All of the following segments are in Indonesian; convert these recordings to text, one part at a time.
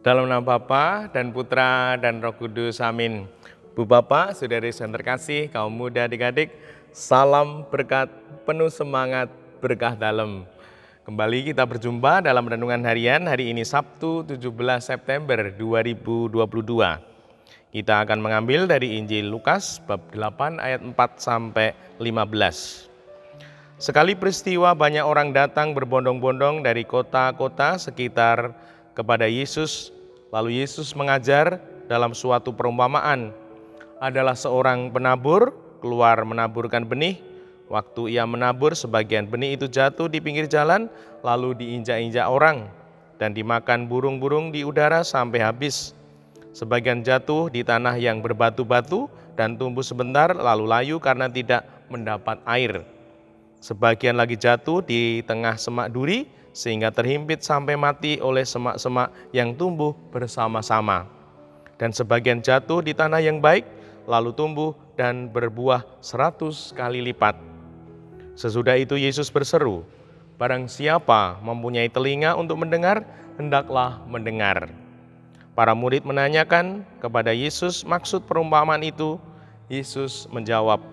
Dalam nama Bapa dan Putra dan Roh Kudus, amin. Bu Bapak, saudari yang terkasih, kaum muda adik-adik, salam berkat, penuh semangat, berkah dalam. Kembali kita berjumpa dalam renungan harian hari ini Sabtu 17 September 2022. Kita akan mengambil dari Injil Lukas bab 8 ayat 4 sampai 15. Sekali peristiwa banyak orang datang berbondong-bondong dari kota-kota sekitar kepada Yesus, lalu Yesus mengajar dalam suatu perumpamaan. Adalah seorang penabur keluar menaburkan benih. Waktu ia menabur, sebagian benih itu jatuh di pinggir jalan, lalu diinjak-injak orang dan dimakan burung-burung di udara sampai habis. Sebagian jatuh di tanah yang berbatu-batu dan tumbuh sebentar, lalu layu karena tidak mendapat air. Sebagian lagi jatuh di tengah semak duri, sehingga terhimpit sampai mati oleh semak-semak yang tumbuh bersama-sama. Dan sebagian jatuh di tanah yang baik, lalu tumbuh dan berbuah 100 kali lipat. Sesudah itu Yesus berseru, "Barang siapa mempunyai telinga untuk mendengar, hendaklah mendengar." Para murid menanyakan kepada Yesus maksud perumpamaan itu. Yesus menjawab,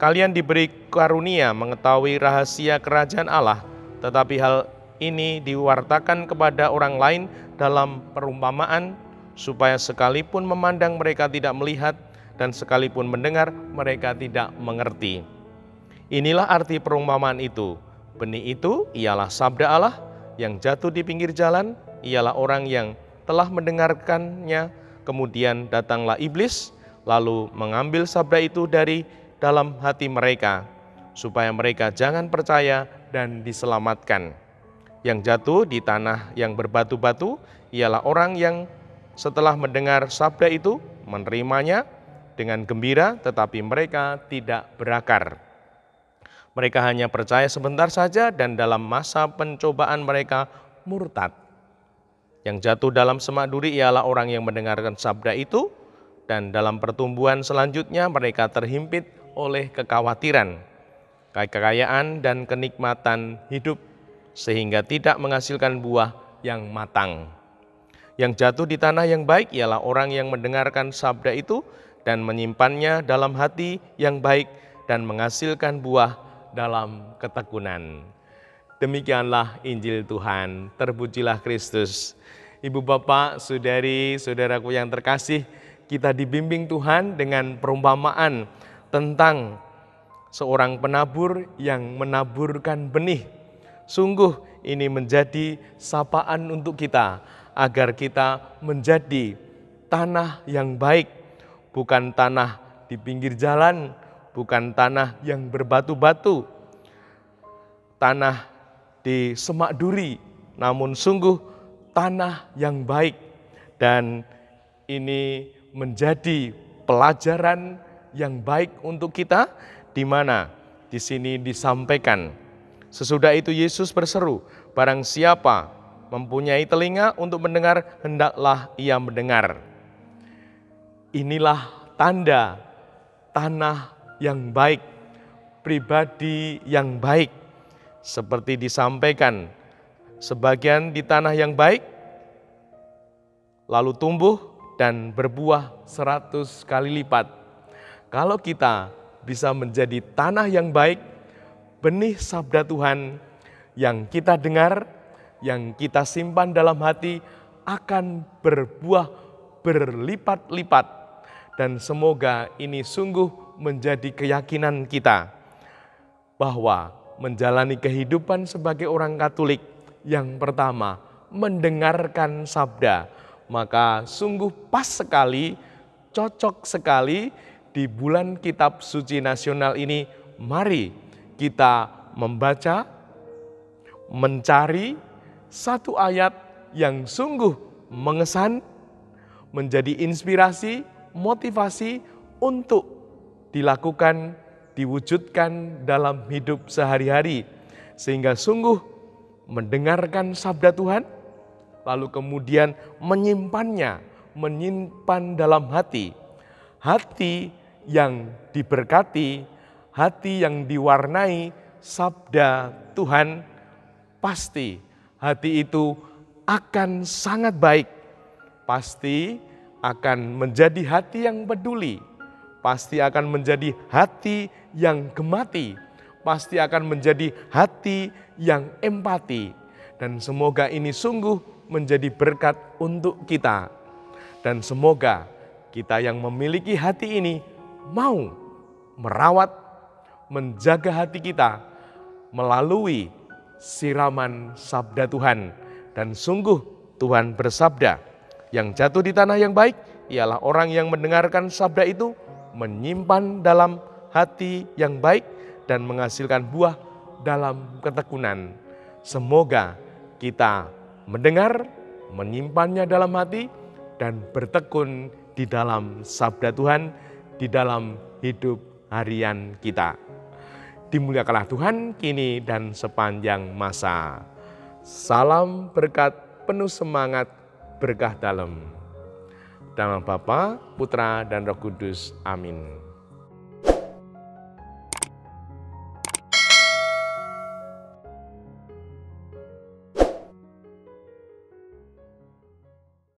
"Kalian diberi karunia mengetahui rahasia kerajaan Allah, tetapi hal ini diwartakan kepada orang lain dalam perumpamaan, supaya sekalipun memandang mereka tidak melihat, dan sekalipun mendengar mereka tidak mengerti." Inilah arti perumpamaan itu. Benih itu ialah sabda Allah, yang jatuh di pinggir jalan ialah orang yang telah mendengarkannya, kemudian datanglah iblis, lalu mengambil sabda itu dari dalam hati mereka, supaya mereka jangan percaya dan diselamatkan. Yang jatuh di tanah yang berbatu-batu ialah orang yang setelah mendengar sabda itu menerimanya dengan gembira, tetapi mereka tidak berakar. Mereka hanya percaya sebentar saja dan dalam masa pencobaan mereka murtad. Yang jatuh dalam semak duri ialah orang yang mendengarkan sabda itu, dan dalam pertumbuhan selanjutnya mereka terhimpit oleh kekhawatiran, kekayaan dan kenikmatan hidup, sehingga tidak menghasilkan buah yang matang. Yang jatuh di tanah yang baik ialah orang yang mendengarkan sabda itu dan menyimpannya dalam hati yang baik dan menghasilkan buah dalam ketekunan. Demikianlah Injil Tuhan, terpujilah Kristus. Ibu bapak, saudari, saudaraku yang terkasih, kita dibimbing Tuhan dengan perumpamaan tentang seorang penabur yang menaburkan benih. Sungguh ini menjadi sapaan untuk kita, agar kita menjadi tanah yang baik, bukan tanah di pinggir jalan, bukan tanah yang berbatu-batu, tanah di semak duri, namun sungguh tanah yang baik. Dan ini menjadi pelajaran yang baik untuk kita, di mana di sini disampaikan. Sesudah itu Yesus berseru, "Barang siapa mempunyai telinga untuk mendengar, hendaklah ia mendengar." Inilah tanda tanah yang baik, pribadi yang baik. Seperti disampaikan, sebagian di tanah yang baik, lalu tumbuh dan berbuah 100 kali lipat. Kalau kita bisa menjadi tanah yang baik, benih sabda Tuhan yang kita dengar, yang kita simpan dalam hati akan berbuah berlipat-lipat. Dan semoga ini sungguh menjadi keyakinan kita, bahwa menjalani kehidupan sebagai orang Katolik, yang pertama mendengarkan sabda, maka sungguh pas sekali, cocok sekali di bulan Kitab Suci Nasional ini. Mari kita membaca, mencari satu ayat yang sungguh mengesan, menjadi inspirasi, motivasi untuk dilakukan, diwujudkan dalam hidup sehari-hari, sehingga sungguh mendengarkan sabda Tuhan, lalu kemudian menyimpannya, menyimpan dalam hati. Hati yang diberkati, hati yang diwarnai sabda Tuhan, pasti hati itu akan sangat baik, pasti akan menjadi hati yang peduli, pasti akan menjadi hati yang gemati, pasti akan menjadi hati yang empati. Dan semoga ini sungguh menjadi berkat untuk kita. Dan semoga kita yang memiliki hati ini mau merawat, menjaga hati kita melalui siraman sabda Tuhan. Dan sungguh Tuhan bersabda, yang jatuh di tanah yang baik ialah orang yang mendengarkan sabda itu, menyimpan dalam hati yang baik dan menghasilkan buah dalam ketekunan. Semoga kita mendengar, menyimpannya dalam hati, dan bertekun di dalam sabda Tuhan, di dalam hidup harian kita. Dimuliakanlah Tuhan kini dan sepanjang masa. Salam berkat penuh semangat, berkah dalam. Dalam Bapa, Putra, dan Roh Kudus. Amin.